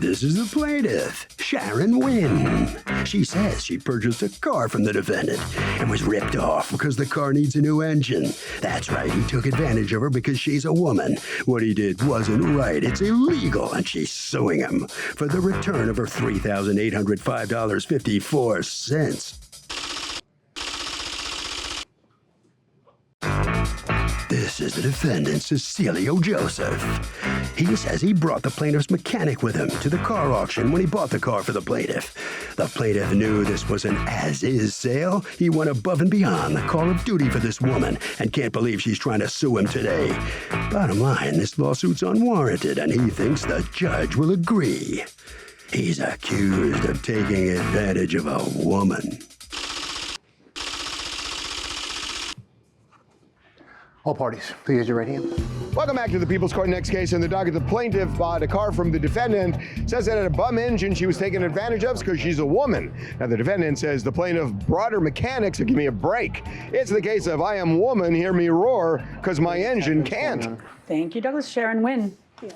This is the plaintiff, Sharon Wynn. She says she purchased a car from the defendant and was ripped off because the car needs a new engine. That's right, he took advantage of her because she's a woman. What he did wasn't right, it's illegal, and she's suing him for the return of her $3,805.54. This is the defendant, Cecilio Joseph. He says he brought the plaintiff's mechanic with him to the car auction when he bought the car for the plaintiff. The plaintiff knew this was an as-is sale. He went above and beyond the call of duty for this woman and can't believe she's trying to sue him today. Bottom line, this lawsuit's unwarranted and he thinks the judge will agree. He's accused of taking advantage of a woman. All parties, please raise your right hand. Welcome back to the People's Court. Next case in the docket, the plaintiff bought a car from the defendant, says that it had a bum engine she was taken advantage of because she's a woman. Now the defendant says the plaintiff brought her mechanic, so give me a break. It's the case of I am woman, hear me roar, because my engine can't. Thank you, Douglas. Sharon Wynn. Yes.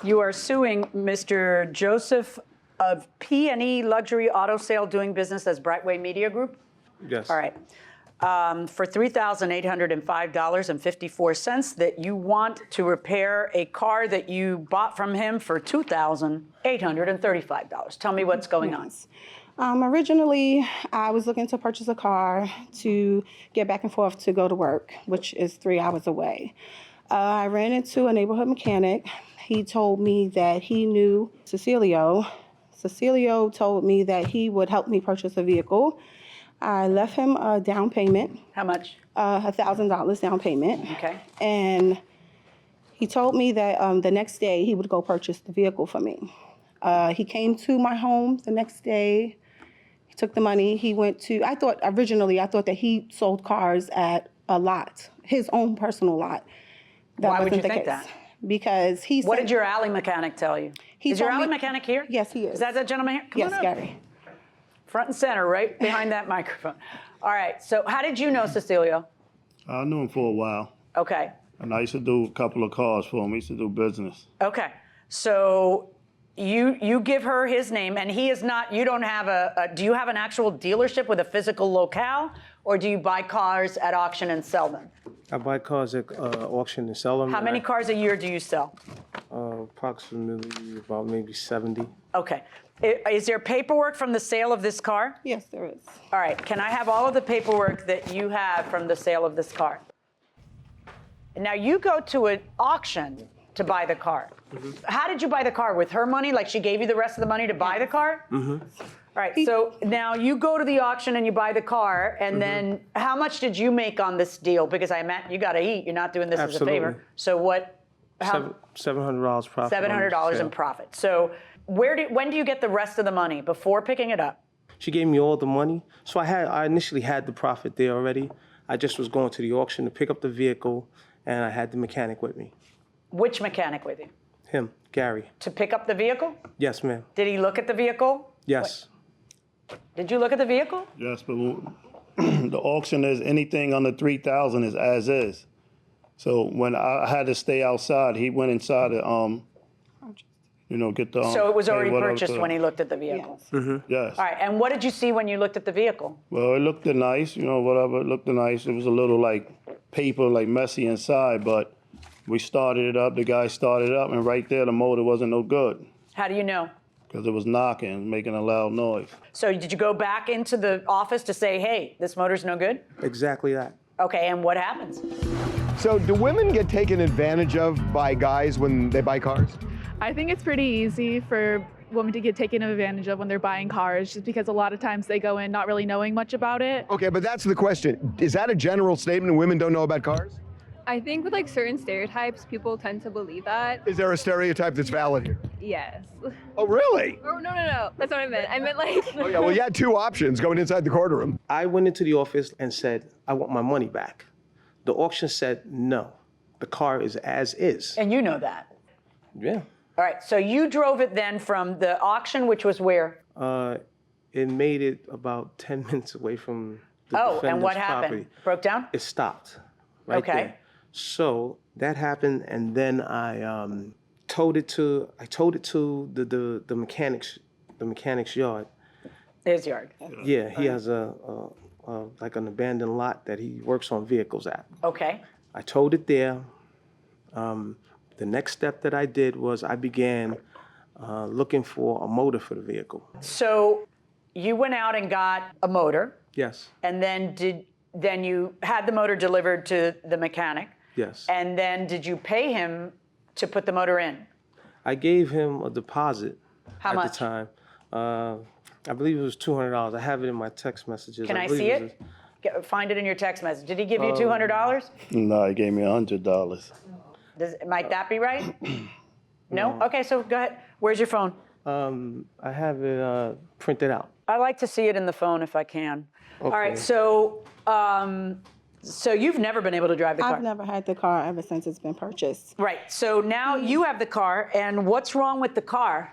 You are suing Mr. Joseph of P&E Luxury Auto Sale doing business as Brightway Media Group? Yes. All right. For $3,805.54 that you want to repair a car that you bought from him for $2,835. Tell me what's going on. Originally, I was looking to purchase a car to get back and forth to go to work, which is 3 hours away. I ran into a neighborhood mechanic. He told me that he knew Cecilio. Cecilio told me that he would help me purchase a vehicle. I left him a down payment. How much? $1,000 down payment. Okay. And he told me that the next day he would go purchase the vehicle for me. He came to my home the next day. He took the money. He went to, originally I thought that he sold cars at a lot, his own personal lot. Why would you think that? Because he said. What did your alley mechanic tell you? Is your alley mechanic here? Yes, he is. Is that the gentleman here? Come on up. Gary. Front and center, right behind that microphone. All right, so how did you know Cecilio? I knew him for a while. Okay. And I used to do a couple of cars for him. We used to do business. Okay, so you give her his name, and he is not, you don't have do you have an actual dealership with a physical locale, or do you buy cars at auction and sell them? I buy cars at auction and sell them. How many cars a year do you sell? Approximately about maybe 70. Okay. Is there paperwork from the sale of this car? Yes, there is. All right, can I have all of the paperwork that you have from the sale of this car? Now you go to an auction to buy the car. Mm-hmm. How did you buy the car? With her money? Like she gave you the rest of the money to buy the car? Mm-hmm. All right, so now you go to the auction and you buy the car, and then how much did you make on this deal? Because I meant you got to eat. You're not doing this as a favor. So what? $700 profit. $700 in profit. So when do you get the rest of the money? Before picking it up? She gave me all the money. So I initially had the profit there already. I just was going to the auction to pick up the vehicle, and I had the mechanic with me. Which mechanic with you? Him, Gary. To pick up the vehicle? Yes, ma'am. Did he look at the vehicle? Yes. Did you look at the vehicle? Yes, but the auction is anything under $3,000 is as is. So when I had to stay outside, he went inside to get the. So it was already purchased when he looked at the vehicle. Yes. Mm-hmm. Yes. All right. And what did you see when you looked at the vehicle? Well, it looked nice, whatever. It looked nice. It was a little paper, messy inside, but we started it up. The guy started it up, and right there, the motor wasn't no good. How do you know? Because it was knocking, making a loud noise. So did you go back into the office to say, hey, this motor's no good? Exactly that. Okay, and what happens? So do women get taken advantage of by guys when they buy cars? I think it's pretty easy for women to get taken advantage of when they're buying cars, just because a lot of times they go in not really knowing much about it. Okay, but that's the question. Is that a general statement, women don't know about cars? I think with certain stereotypes, people tend to believe that. Is there a stereotype that's valid here? Yes. Oh, really? Oh, no. That's what I meant. I meant Oh, yeah, well, you had two options going inside the courtroom. I went into the office and said, I want my money back. The auction said, no, the car is as is. And you know that? Yeah. All right, so you drove it then from the auction, which was where? It made it about 10 minutes away from the defendant's property. And what happened? Broke down? It stopped right there. So that happened, and then I towed it to the mechanic's yard. His yard. Yeah, he has like an abandoned lot that he works on vehicles at. Okay. I towed it there. The next step that I did was I began looking for a motor for the vehicle. So you went out and got a motor, Yes, and then you had the motor delivered to the mechanic, yes. and then did you pay him to put the motor in? I gave him a deposit How at much? the time. I believe it was $200. I have it in my text messages. Can I believe see was it? Find it in your text message. Did he give you $200? No, he gave me $100. Might that be right? No? Okay, so go ahead. Where's your phone? I have it printed out. I like to see it in the phone if I can. All right, Okay. so you've never been able to drive the car? I've never had the car ever since it's been purchased. Right, so now you have the car, and what's wrong with the car?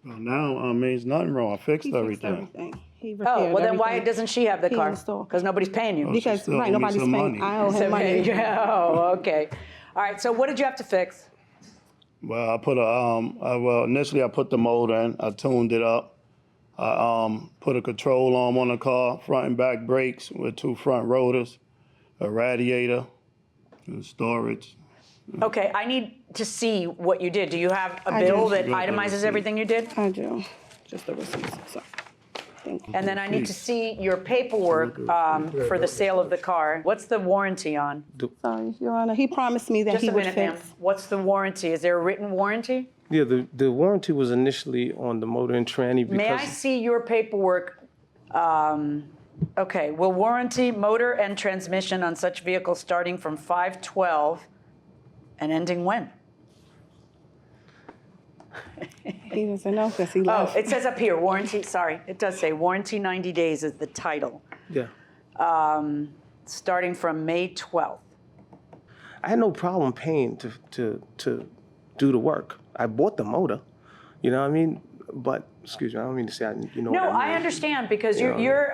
Well, now, I mean, there's nothing wrong. I fixed He fixed everything. everything. He Oh, repaired well then why everything. doesn't she have the He car? installed. Because nobody's paying you. Because still right, owe me nobody's some paying. money. I owe him money. Oh, okay. All right, so what did you have to fix? Well, I put initially I put the motor in. I tuned it up. I put a control arm on the car, front and back brakes with 2 front rotors, a radiator, and storage. Okay, I need to see what you did. Do you have a I bill do. that Got the itemizes receipt. everything you did? I do. Just the receipts. So, thank you. And then I need to see your paperwork for the sale of the car. What's the warranty on? Sorry, Your Honor. He promised me that Just he a would minute, ma'am. fix. What's the warranty? Is there a written warranty? Yeah, the warranty was initially on the motor and tranny because May I see your paperwork? Okay, will warranty motor and transmission on such vehicle starting from 5/12 and ending when? He doesn't know because he Oh, left. it says up here, warranty, sorry, it does say warranty 90 days is the title, yeah. starting from May 12th. I had no problem paying to do the work. I bought the motor, you know what I mean? But excuse me, I don't mean to say you know. No, what I mean. I understand because Yeah. you're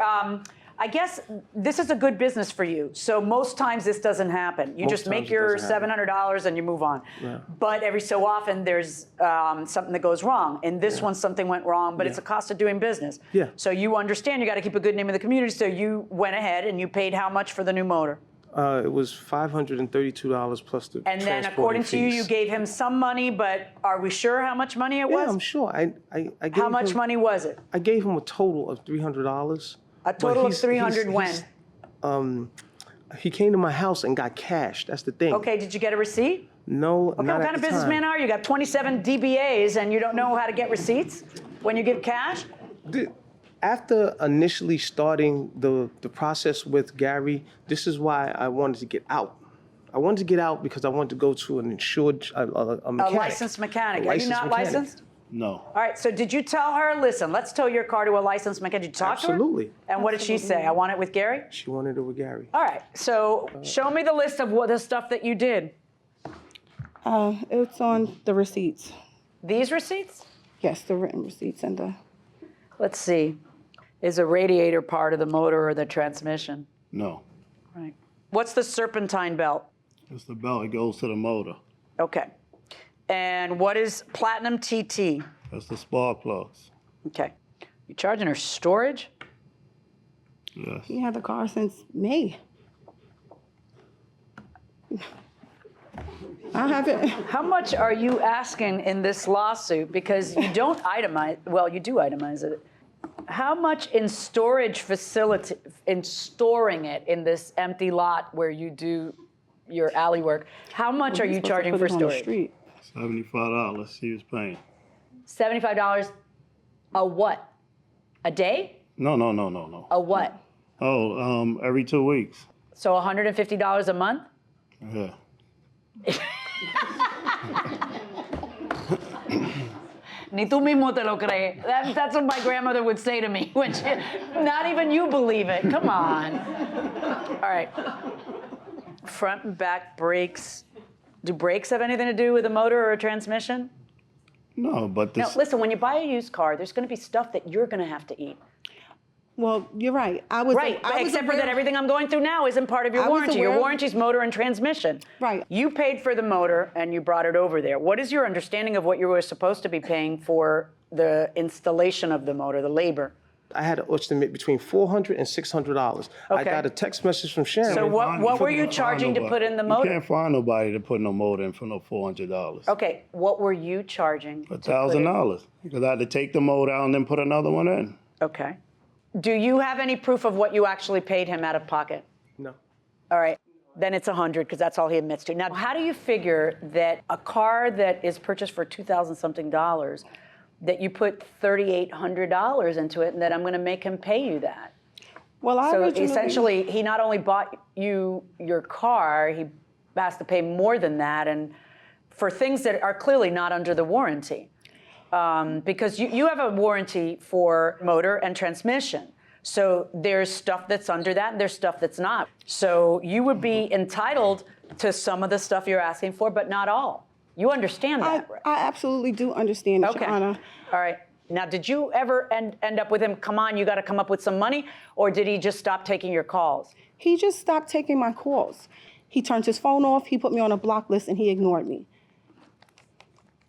I guess this is a good business for you. So most times this doesn't happen. You Most just make times it your doesn't happen. $700 and you move on. Yeah. But every so often there's something that goes wrong. In this one, something went wrong, but it's a cost of doing business. Yeah. So you understand you got to keep a good name in the community. So you went ahead and you paid how much for the new motor? It was $532 plus the And then transporting according to you, fees. you gave him some money, but are we sure how much money it Yeah, was? I'm sure. I gave How much him, money was it? I gave him a total of $300. A total of 300 when? He came to my house and got cash. That's the thing. Okay, did you get a receipt? No, Okay, not what at kind of the businessman time. are you? You got 27 DBAs and you don't know how to get receipts when you give cash? After initially starting the process with Gary, this is why I wanted to get out. I wanted to get out because I wanted to go to an insured a A mechanic. licensed mechanic. A Are you licensed not mechanic. licensed? No. All right, so did you tell her, listen, let's tow your car to a licensed mechanic? Did you talk to her? Absolutely. And what did she say? I want it with Gary? She wanted it with Gary. All right, so show me the list of what the stuff that you did. It's on the receipts. These receipts? Yes, the written receipts and the. Let's see. Is a radiator part of the motor or the transmission? No. Right. What's the serpentine belt? It's the belt. It goes to the motor. Okay. And what is platinum TT? That's the spark plugs. Okay. You charging her storage? Yes. He had the car since May. I haven't. How much are you asking in this lawsuit? Because you don't itemize, well, you do itemize it. How much in storage facility, in storing it in this empty lot where you do your alley work, how much are you charging for storage? $75 he was paying. $75 a what? A day? No. A what? Oh, every 2 weeks. So $150 a month? Yeah. Ni tú mismo te lo crees. That's what my grandmother would say to me. When she, not even you believe it. Come on. All right. Front and back brakes. Do brakes have anything to do with a motor or a transmission? No, but Now, this. listen, when you buy a used car, there's going to be stuff that you're going to have to eat. Well, you're right. I was Right, I was except for aware- that everything I'm going through now isn't part of your I was warranty. Your aware of- warranty's motor and transmission. Right. You paid for the motor and you brought it over there. What is your understanding of what you were supposed to be paying for the installation of the motor, the labor? I had to estimate between $400 and $600. I Okay. got a text message from Sharon. So what were you charging to put in the motor? You can't find nobody to put no motor in for no $400. Okay, what were you charging? $1,000 because I had to take the motor out and then put another one in. Okay. Do you have any proof of what you actually paid him out of pocket? No. All right, then it's 100 because that's all he admits to. Now, how do you figure that a car that is purchased for $2,000 something, that you put $3,800 into it and that I'm going to make him pay you that? Well, I So originally, essentially, he not only bought you your car, he has to pay more than that, and for things that are clearly not under the warranty. Because you have a warranty for motor and transmission. So there's stuff that's under that, and there's stuff that's not. So you would be entitled to some of the stuff you're asking for, but not all. You understand that, right? I absolutely do understand, Your Okay. Honor. All right. Now, did you ever end up with him, come on, you got to come up with some money, or did he just stop taking your calls? He just stopped taking my calls. He turned his phone off, he put me on a block list, and he ignored me.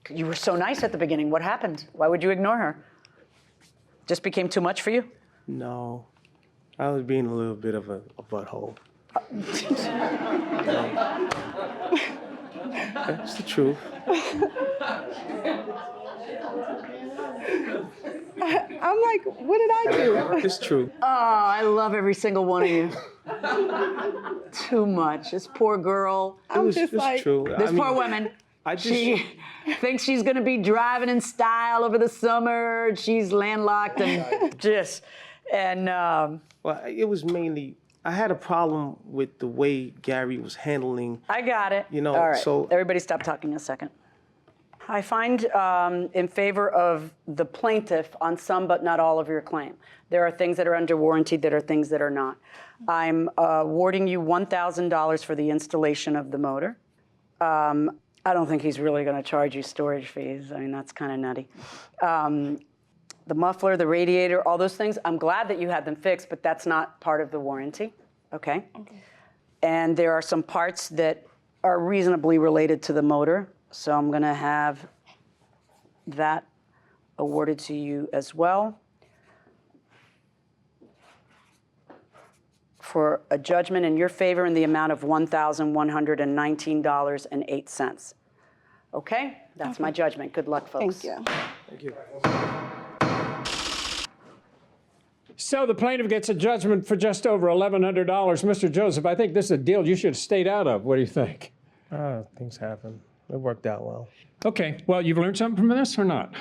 You were so nice at the beginning. What happened? Why would you ignore her? Just became too much for you? No. I was being a little bit of a butthole. That's the truth. I'm like, what did I do? It's true. Oh, I love every single one of you. Too much. This poor girl. I'm just like, true. This poor woman. She thinks she's going to be driving in style over the summer. She's landlocked and Well, it was mainly, I had a problem with the way Gary was handling. I got it. You know, all right. so- Everybody stop talking a second. I find in favor of the plaintiff on some but not all of your claim. There are things that are under warranty, that are things that are not. I'm awarding you $1,000 for the installation of the motor. I don't think he's really going to charge you storage fees. I mean, that's kind of nutty. The muffler, the radiator, all those things, I'm glad that you had them fixed, but that's not part of the warranty, okay? And there are some parts that are reasonably related to the motor, so I'm going to have that awarded to you as well for a judgment in your favor in the amount of $1,119.08. Okay? That's my judgment. Good luck, folks. thank you. Thank you. So the plaintiff gets a judgment for just over $1,100. Mr. Joseph, I think this is a deal you should have stayed out of. What do you think? Things happen. It worked out well. Okay, well, you've learned something from this or not?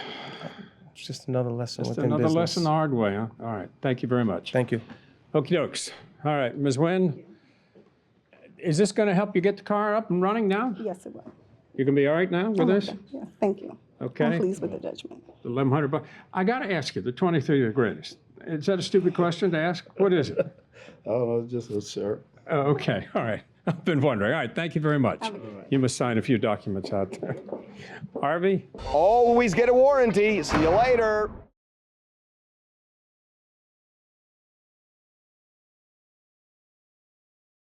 It's just another lesson Just within another business. lesson the hard way, huh? All right, thank you very much. Thank you. Okie dokes. All right, Ms. Nguyen, is this going to help you get the car up and running now? Yes, it will. You can be all right now with this? Yeah, thank you. Okay. I'm pleased with the judgment. $1,100. I got to ask you, the 23 are the greatest. Is that a stupid question to ask? What is it? Oh, just a shirt. Oh, okay, all right. I've been wondering. All right, thank you very much. You must sign a few documents out there. Harvey? Always get a warranty. See you later.